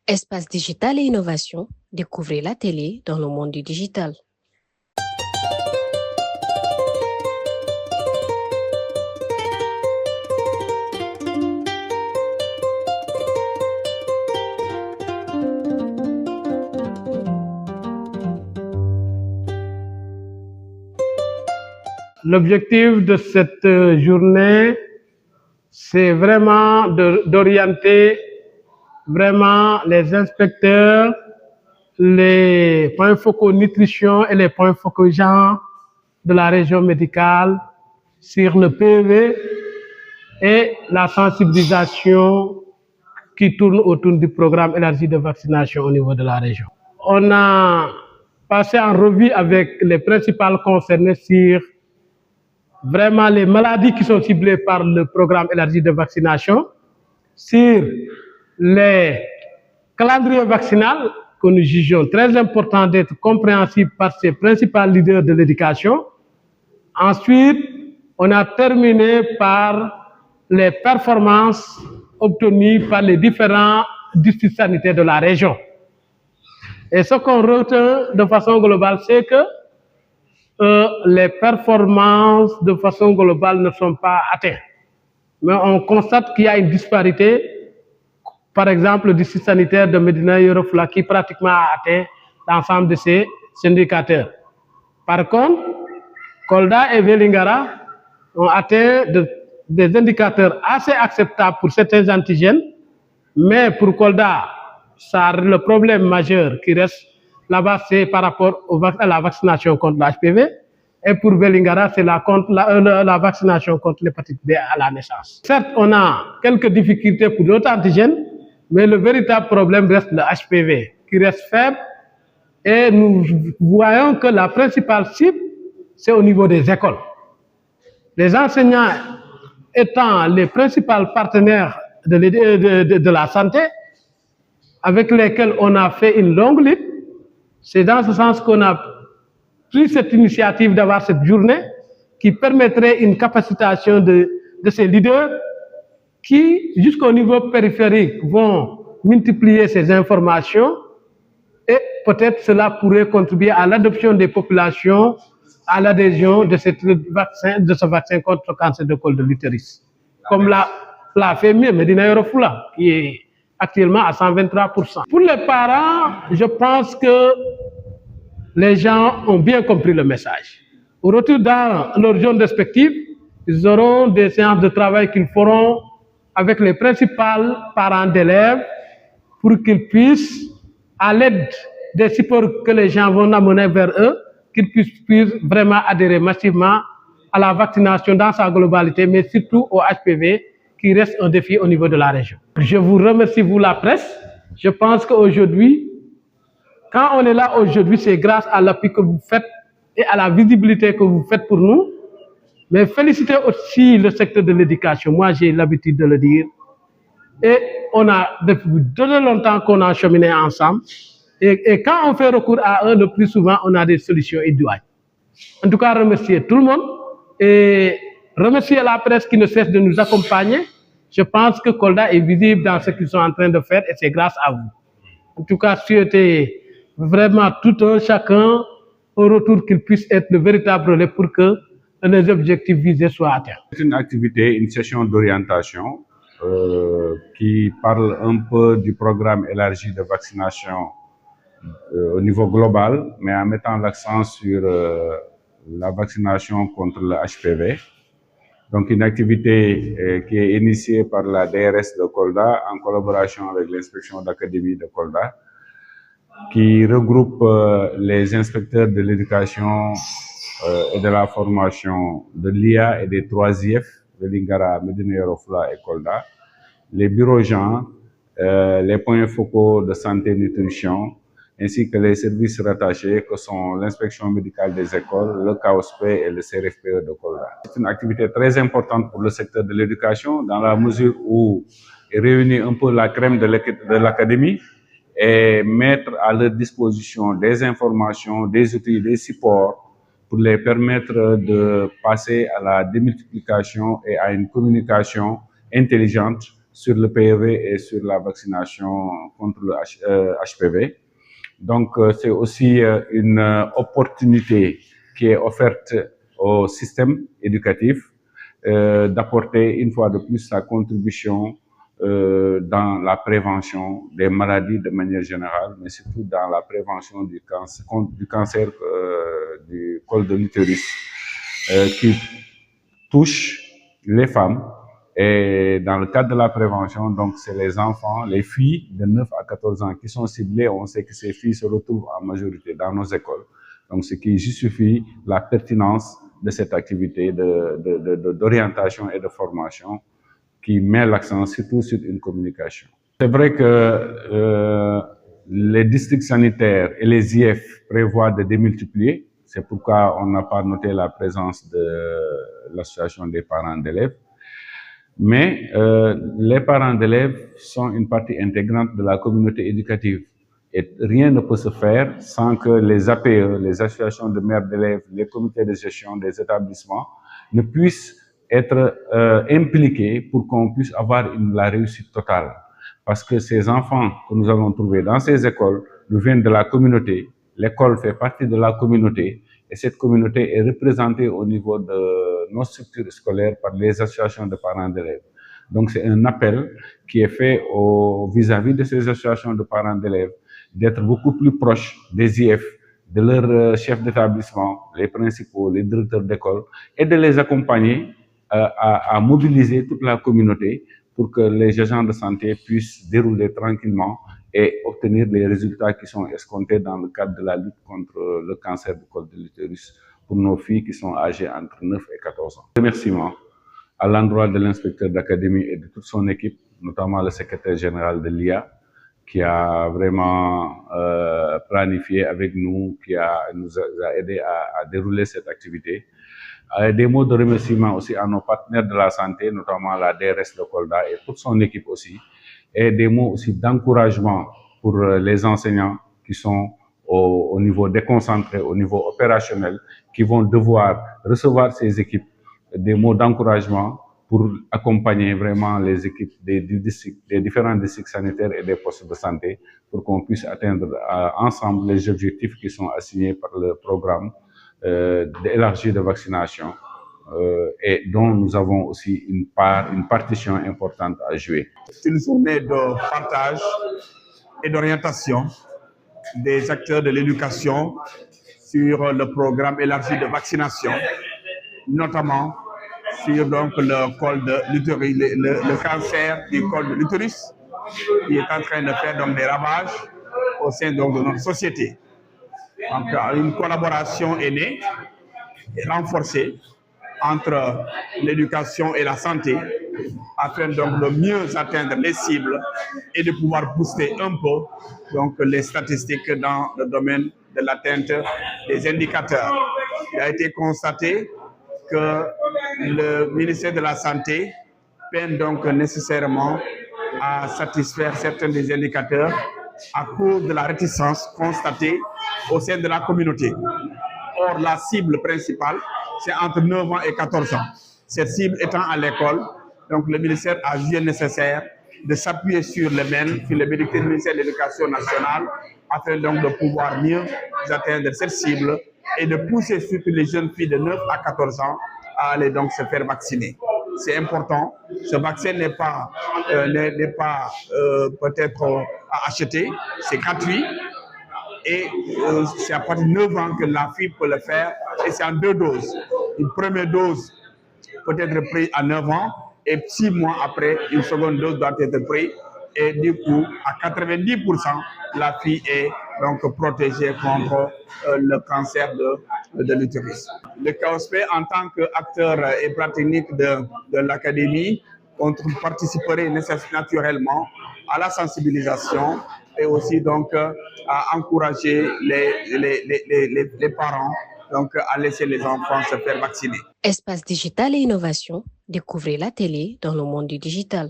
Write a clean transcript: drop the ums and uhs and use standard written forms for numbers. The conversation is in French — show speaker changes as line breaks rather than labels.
Espace digital et innovation, découvrez la télé dans le monde du digital.
L'objectif de cette journée, c'est vraiment d'orienter vraiment les inspecteurs, les points focaux nutrition et les points focaux genre de la région médicale sur le PV et la sensibilisation qui tourne autour du programme élargi de vaccination au niveau de la région. On a passé en revue avec les principales concernées sur vraiment les maladies qui sont ciblées par le programme élargi de vaccination, sur les calendriers vaccinaux que nous jugeons très important d'être compréhensibles par ces principaux leaders de l'éducation. Ensuite, on a terminé par les performances obtenues par les différents districts sanitaires de la région. Et ce qu'on retient de façon globale, c'est que les performances de façon globale ne sont pas atteintes. Mais on constate qu'il y a une disparité. Par exemple, le district sanitaire de Médina Yoro Foulah qui pratiquement a atteint l'ensemble de ces indicateurs. Par contre, Kolda et Vélingara ont atteint des indicateurs assez acceptables pour certains antigènes, mais pour Kolda, le problème majeur qui reste là-bas, c'est par rapport à la vaccination contre l'HPV. Et pour Vélingara, c'est la vaccination contre l'hépatite B à la naissance. Certes, on a quelques difficultés pour d'autres antigènes, mais le véritable problème reste le HPV, qui reste faible. Et nous voyons que la principale cible, c'est au niveau des écoles. Les enseignants étant les principaux partenaires de la santé, avec lesquels on a fait une longue lutte, c'est dans ce sens qu'on a pris cette initiative d'avoir cette journée qui permettrait une capacitation de ces leaders qui, jusqu'au niveau périphérique, vont multiplier ces informations et peut-être cela pourrait contribuer à l'adoption des populations, à l'adhésion de ce vaccin contre le cancer de col de l'utérus. Comme l'a fait mieux Médina Yoro Foulah, qui est actuellement à 123%. Pour les parents, je pense que les gens ont bien compris le message. Au retour dans leur zone respective, ils auront des séances de travail qu'ils feront avec les principaux parents d'élèves pour qu'ils puissent, à l'aide des supports que les gens vont amener vers eux, qu'ils puissent vraiment adhérer massivement à la vaccination dans sa globalité, mais surtout au HPV, qui reste un défi au niveau de la région. Je vous remercie, vous la presse. Je pense qu'aujourd'hui, quand on est là aujourd'hui, c'est grâce à l'appui que vous faites et à la visibilité que vous faites pour nous. Mais félicitez aussi le secteur de l'éducation. Moi, j'ai l'habitude de le dire. Et on a, depuis très longtemps qu'on a cheminé ensemble. Et quand on fait recours à eux, le plus souvent, on a des solutions idoines. En tout cas, remercier tout le monde et remercier la presse qui ne cesse de nous accompagner. Je pense que Kolda est visible dans ce qu'ils sont en train de faire et c'est grâce à vous. En tout cas, souhaiter vraiment tout un chacun au retour qu'il puisse être le véritable relais pour que les objectifs visés soient atteints.
C'est une activité, une session d'orientation qui parle un peu du programme élargi de vaccination au niveau global, mais en mettant l'accent sur la vaccination contre le HPV. Donc une activité qui est initiée par la DRS de Kolda en collaboration avec l'inspection d'académie de Kolda, qui regroupe les inspecteurs de l'éducation et de la formation de l'IA et des 3 IF, de Lingara, Médina Yoro Foulah et Kolda, les bureaux gens, les points focaux de santé et nutrition, ainsi que les services rattachés que sont l'inspection médicale des écoles, le CAOSP et le CRFPE de Kolda. C'est une activité très importante pour le secteur de l'éducation dans la mesure où il réunit un peu la crème de l'académie et mettre à leur disposition des informations, des outils, des supports pour les permettre de passer à la démultiplication et à une communication intelligente sur le PEV et sur la vaccination contre le HPV. Donc, c'est aussi une opportunité qui est offerte au système éducatif d'apporter une fois de plus sa contribution dans la prévention des maladies de manière générale, mais surtout dans la prévention du cancer du col de l'utérus qui touche les femmes. Et dans le cadre de la prévention, donc c'est les enfants, les filles de 9 à 14 ans qui sont ciblées. On sait que ces filles se retrouvent en majorité dans nos écoles. Donc ce qui justifie la pertinence de cette activité d'orientation et de formation qui met l'accent surtout sur une communication. C'est vrai que les districts sanitaires et les IF prévoient de démultiplier. C'est pourquoi on n'a pas noté la présence de l'association des parents d'élèves. Mais les parents d'élèves sont une partie intégrante de la communauté éducative. Et rien ne peut se faire sans que les APE, les associations de mères d'élèves, les comités de gestion des établissements ne puissent être impliqués pour qu'on puisse avoir la réussite totale. Parce que ces enfants que nous avons trouvés dans ces écoles nous viennent de la communauté. L'école fait partie de la communauté et cette communauté est représentée au niveau de nos structures scolaires par les associations de parents d'élèves. Donc c'est un appel qui est fait vis-à-vis de ces associations de parents d'élèves d'être beaucoup plus proches des IF, de leurs chefs d'établissement, les principaux, les directeurs d'école, et de les accompagner à mobiliser toute la communauté pour que les agents de santé puissent dérouler tranquillement et obtenir les résultats qui sont escomptés dans le cadre de la lutte contre le cancer du col de l'utérus pour nos filles qui sont âgées entre 9 et 14 ans. Remerciements à l'endroit de l'inspecteur d'académie et de toute son équipe, notamment le secrétaire général de l'IA, qui a vraiment planifié avec nous, nous a aidé à dérouler cette activité. Des mots de remerciement aussi à nos partenaires de la santé, notamment la DRS de Kolda et toute son équipe aussi. Et des mots aussi d'encouragement pour les enseignants qui sont au niveau déconcentré, au niveau opérationnel, qui vont devoir recevoir ces équipes. Des mots d'encouragement pour accompagner vraiment les équipes des différents districts sanitaires et des postes de santé pour qu'on puisse atteindre ensemble les objectifs qui sont assignés par le programme élargi de vaccination et dont nous avons aussi une partition importante à jouer.
C'est une journée de partage et d'orientation des acteurs de l'éducation sur le programme élargi de vaccination, notamment sur donc le col de l'utérus, le cancer du col de l'utérus, qui est en train de faire donc des ravages au sein donc de notre société. Donc, une collaboration est née et renforcée entre l'éducation et la santé afin donc de mieux atteindre les cibles et de pouvoir booster un peu donc les statistiques dans le domaine de l'atteinte des indicateurs. Il a été constaté que le ministère de la Santé peine donc nécessairement à satisfaire certains des indicateurs à cause de la réticence constatée au sein de la communauté. Or, la cible principale, c'est entre 9 ans et 14 ans. Cette cible étant à l'école, donc le ministère a jugé nécessaire de s'appuyer sur le MEN, sur le ministère de l'Éducation nationale, afin donc de pouvoir mieux atteindre cette cible et de pousser surtout les jeunes filles de 9 à 14 ans à aller donc se faire vacciner. C'est important. Ce vaccin n'est pas peut-être à acheter, c'est gratuit. Et c'est à partir de 9 ans que la fille peut le faire. Et c'est en 2 doses. Une première dose peut être prise à 9 ans et 6 mois après, une seconde dose doit être prise. Et du coup, à 90%, la fille est donc protégée contre le cancer de l'utérus. Le KOSP, en tant qu'acteur et pratique de l'académie, participerait naturellement à la sensibilisation et aussi donc à encourager les parents donc à laisser les enfants se faire vacciner.
Espace digital et innovation, découvrez la télé dans le monde du digital.